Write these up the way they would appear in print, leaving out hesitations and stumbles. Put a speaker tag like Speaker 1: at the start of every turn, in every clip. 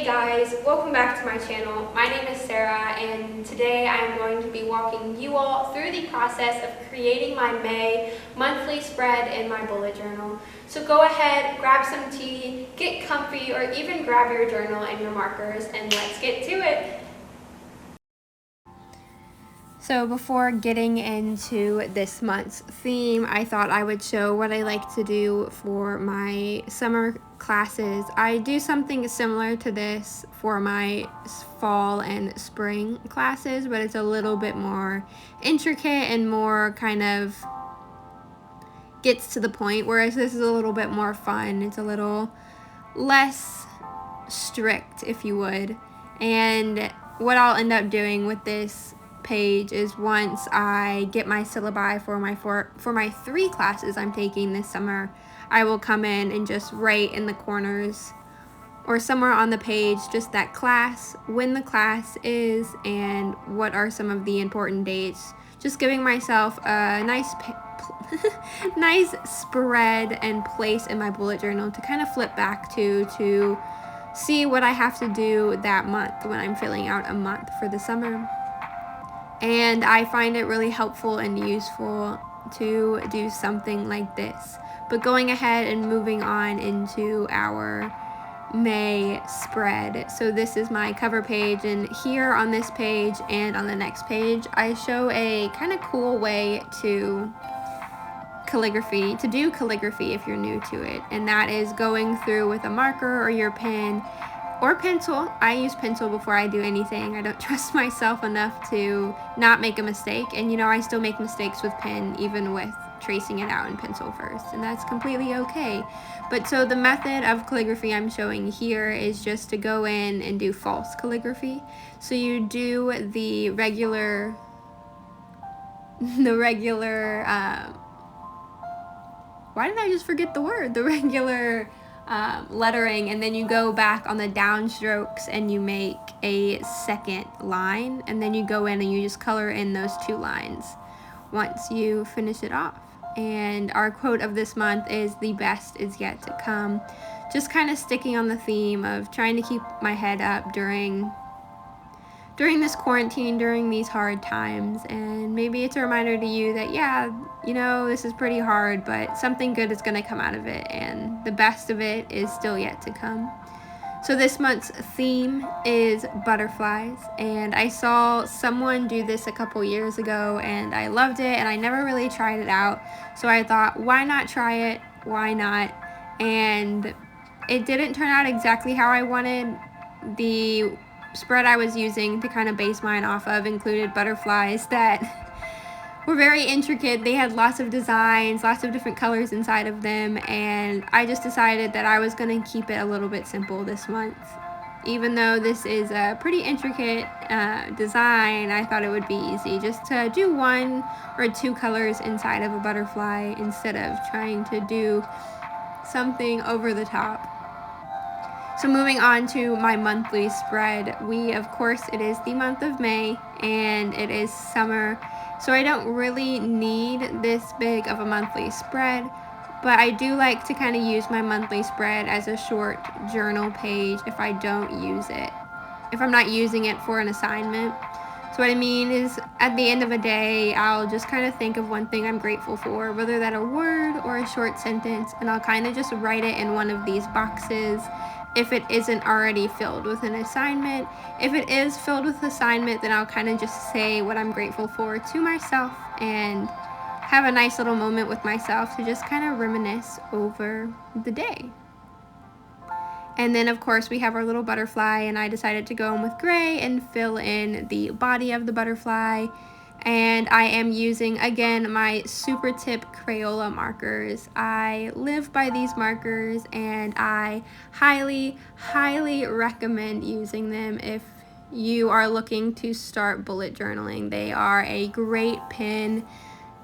Speaker 1: guys, welcome back to my channel. My name is Sarah and today I am going to be walking you all through the process of creating my May monthly spread in my bullet journal. So go ahead, grab some tea, get comfy, or even grab your journal and your markers and let's get to it. So before getting into this month's theme, I thought I would show what I like to do for my summer classes. I do something similar to this for my fall and spring classes, but it's a little bit more intricate and more kind of gets to the point, whereas this is a little bit more fun. It's a little less strict, if you would. And what I'll end up doing with this page is once I get my syllabi for my 3 classes I'm taking this summer, I will come in and just write in the corners or somewhere on the page just that class, when the class is, and what are some of the important dates. Just giving myself a nice nice spread and place in my bullet journal to kind of flip back to see what I have to do that month when I'm filling out a month for the summer. And I find it really helpful and useful to do something like this. But going ahead and moving on into our May spread. So this is my cover page, and here on this page and on the next page, I show a kind of cool way to do calligraphy if you're new to it. And that is going through with a marker or your pen or pencil. I use pencil before I do anything. I don't trust myself enough to not make a mistake. And I still make mistakes with pen, even with tracing it out in pencil first. And that's completely okay. But so the method of calligraphy I'm showing here is just to go in and do false calligraphy. So you do the regular, why did I just forget the word? The regular lettering, and then you go back on the downstrokes and you make a second line, and then you go in and you just color in those 2 lines once you finish it off. And our quote of this month is "The best is yet to come." Just kind of sticking on the theme of trying to keep my head up during this quarantine, during these hard times. And maybe it's a reminder to you that this is pretty hard, but something good is going to come out of it, and the best of it is still yet to come. So this month's theme is butterflies, and I saw someone do this a couple years ago and I loved it, and I never really tried it out, so I thought, why not try it? Why not? And it didn't turn out exactly how I wanted. The spread I was using to kind of base mine off of included butterflies that were very intricate. They had lots of designs, lots of different colors inside of them, and I just decided that I was going to keep it a little bit simple this month. Even though this is a pretty intricate design, I thought it would be easy just to do 1 or 2 colors inside of a butterfly instead of trying to do something over the top. So moving on to my monthly spread, of course, it is the month of May, and it is summer, so I don't really need this big of a monthly spread, but I do like to kind of use my monthly spread as a short journal page if I don't use it, if I'm not using it for an assignment. So what I mean is, at the end of a day, I'll just kind of think of one thing I'm grateful for, whether that a word or a short sentence, and I'll kind of just write it in one of these boxes if it isn't already filled with an assignment. If it is filled with assignment, then I'll kind of just say what I'm grateful for to myself and have a nice little moment with myself to just kind of reminisce over the day. And then of course we have our little butterfly, and I decided to go in with gray and fill in the body of the butterfly. And I am using, again, my Super Tip Crayola markers. I live by these markers, and I highly, highly recommend using them if you are looking to start bullet journaling. They are a great pen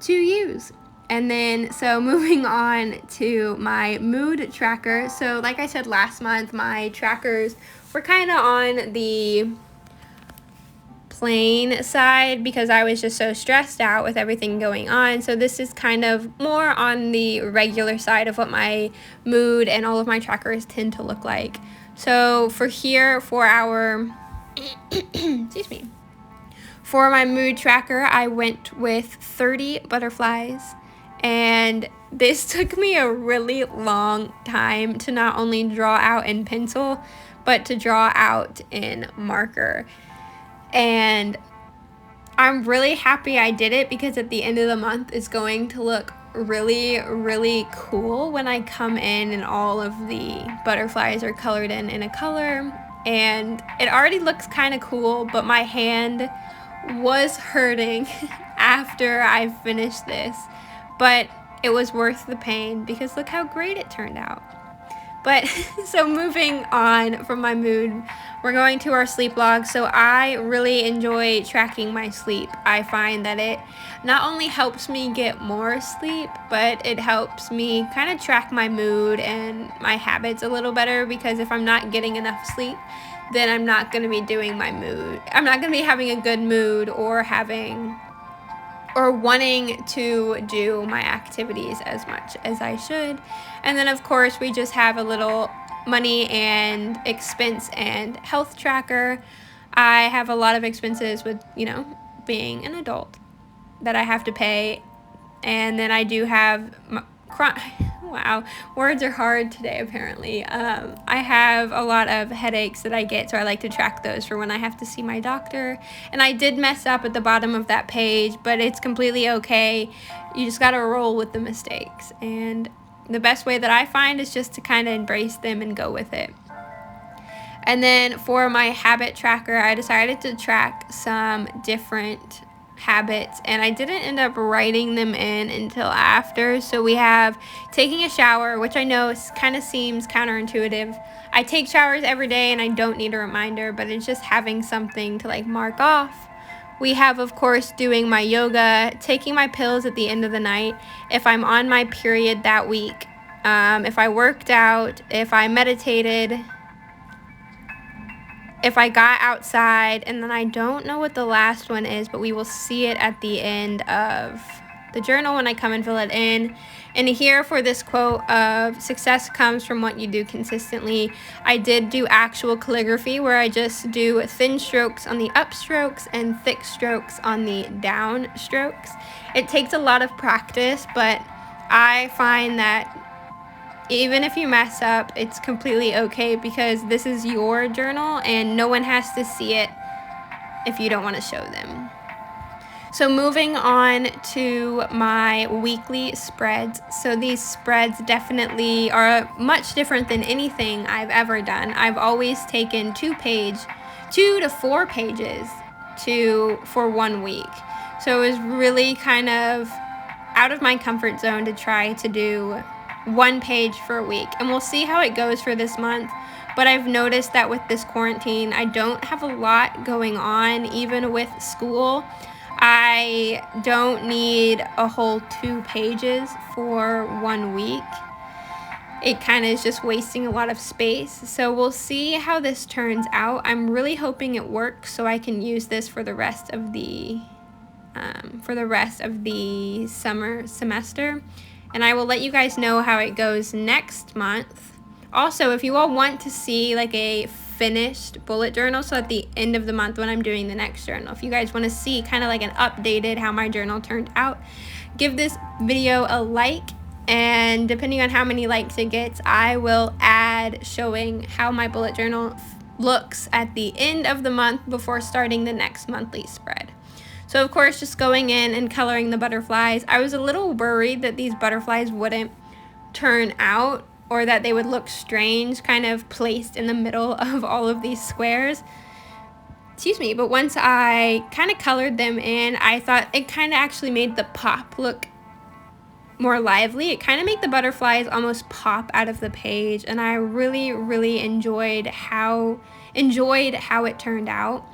Speaker 1: to use. And then, so moving on to my mood tracker. So like I said last month, my trackers were kind of on the plain side because I was just so stressed out with everything going on. So this is kind of more on the regular side of what my mood and all of my trackers tend to look like. So for here, for our, excuse me, for my mood tracker, I went with 30 butterflies, and this took me a really long time to not only draw out in pencil, but to draw out in marker. And I'm really happy I did it, because at the end of the month it's going to look really, really cool when I come in and all of the butterflies are colored in a color. And it already looks kind of cool, but my hand was hurting after I finished this, but it was worth the pain because look how great it turned out. But so moving on from my mood, we're going to our sleep log. So I really enjoy tracking my sleep. I find that it not only helps me get more sleep, but it helps me kind of track my mood and my habits a little better, because if I'm not getting enough sleep, then I'm not going to be doing my mood. I'm not going to be having a good mood or wanting to do my activities as much as I should. And then of course we just have a little money and expense and health tracker. I have a lot of expenses with, being an adult that I have to pay. And then I do have wow, words are hard today apparently. I have a lot of headaches that I get, so I like to track those for when I have to see my doctor. And I did mess up at the bottom of that page, but it's completely okay. You just gotta roll with the mistakes. And the best way that I find is just to kind of embrace them and go with it. And then for my habit tracker, I decided to track some different habits, and I didn't end up writing them in until after. So we have taking a shower, which I know kind of seems counterintuitive. I take showers every day and I don't need a reminder, but it's just having something to like mark off. We have, of course, doing my yoga, taking my pills at the end of the night, if I'm on my period that week, if I worked out, if I meditated, if I got outside. And then I don't know what the last one is, but we will see it at the end of the journal when I come and fill it in. And here for this quote of success comes from what you do consistently, I did do actual calligraphy where I just do thin strokes on the upstrokes and thick strokes on the down strokes. It takes a lot of practice, but I find that even if you mess up, it's completely okay, because this is your journal and no one has to see it if you don't want to show them. So moving on to my weekly spreads. So these spreads definitely are much different than anything I've ever done. I've always taken 2 to 4 pages for 1 week. So it was really kind of out of my comfort zone to try to do 1 page for a week, and we'll see how it goes for this month. But I've noticed that with this quarantine, I don't have a lot going on. Even with school, I don't need a whole 2 pages for 1 week. It kind of is just wasting a lot of space. So we'll see how this turns out. I'm really hoping it works so I can use this for the rest of the summer semester. And I will let you guys know how it goes next month. Also, if you all want to see like a finished bullet journal, so at the end of the month when I'm doing the next journal, if you guys want to see kind of like an updated how my journal turned out, give this video a like, and depending on how many likes it gets, I will add showing how my bullet journal looks at the end of the month before starting the next monthly spread. So of course, just going in and coloring the butterflies. I was a little worried that these butterflies wouldn't turn out, or that they would look strange, kind of placed in the middle of all of these squares. Excuse me, but once I kind of colored them in, I thought it kind of actually made the pop look more lively. It kind of made the butterflies almost pop out of the page, and I really, really enjoyed how it turned out.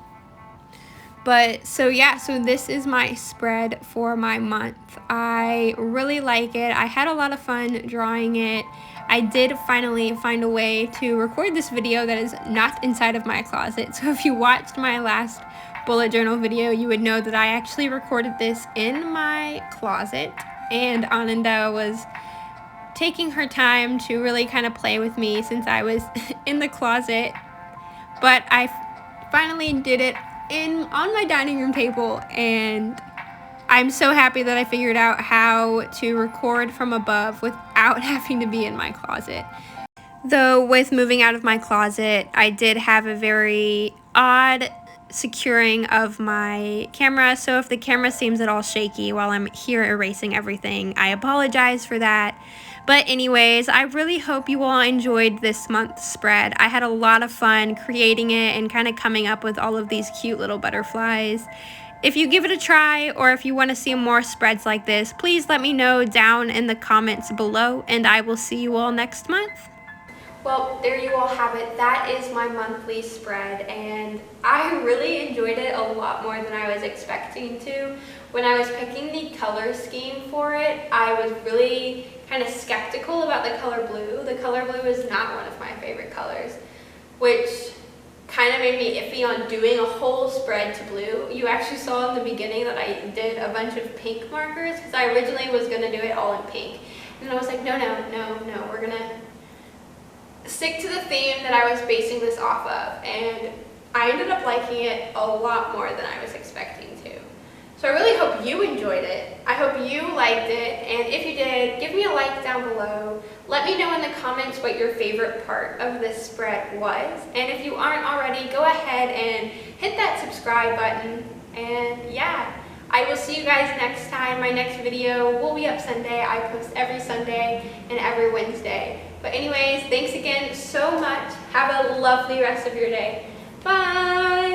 Speaker 1: But so this is my spread for my month. I really like it. I had a lot of fun drawing it. I did finally find a way to record this video that is not inside of my closet. So if you watched my last bullet journal video, you would know that I actually recorded this in my closet, and Ananda was taking her time to really kind of play with me since I was in the closet. But I finally did it on my dining room table, and I'm so happy that I figured out how to record from above without having to be in my closet. Though with moving out of my closet, I did have a very odd securing of my camera, so if the camera seems at all shaky while I'm here erasing everything, I apologize for that. But anyways, I really hope you all enjoyed this month's spread. I had a lot of fun creating it and kind of coming up with all of these cute little butterflies. If you give it a try, or if you want to see more spreads like this, please let me know down in the comments below, and I will see you all next month. Well, there you all have it. That is my monthly spread, and I really enjoyed it a lot more than I was expecting to. When I was picking the color scheme for it, I was really kind of skeptical about the color blue. The color blue is not one of my favorite colors, which kind of made me iffy on doing a whole spread to blue. You actually saw in the beginning that I did a bunch of pink markers because I originally was going to do it all in pink. And I was like, no, we're going to stick to the theme that I was basing this off of, and I ended up liking it a lot more than I was expecting to. So I really hope you enjoyed it. I hope you liked it, and if you did, give me a like down below. Let me know in the comments what your favorite part of this spread was, and if you aren't already, go ahead and hit that subscribe button, and yeah. I will see you guys next time. My next video will be up Sunday. I post every Sunday and every Wednesday. But anyways, thanks again so much. Have a lovely rest of your day. Bye!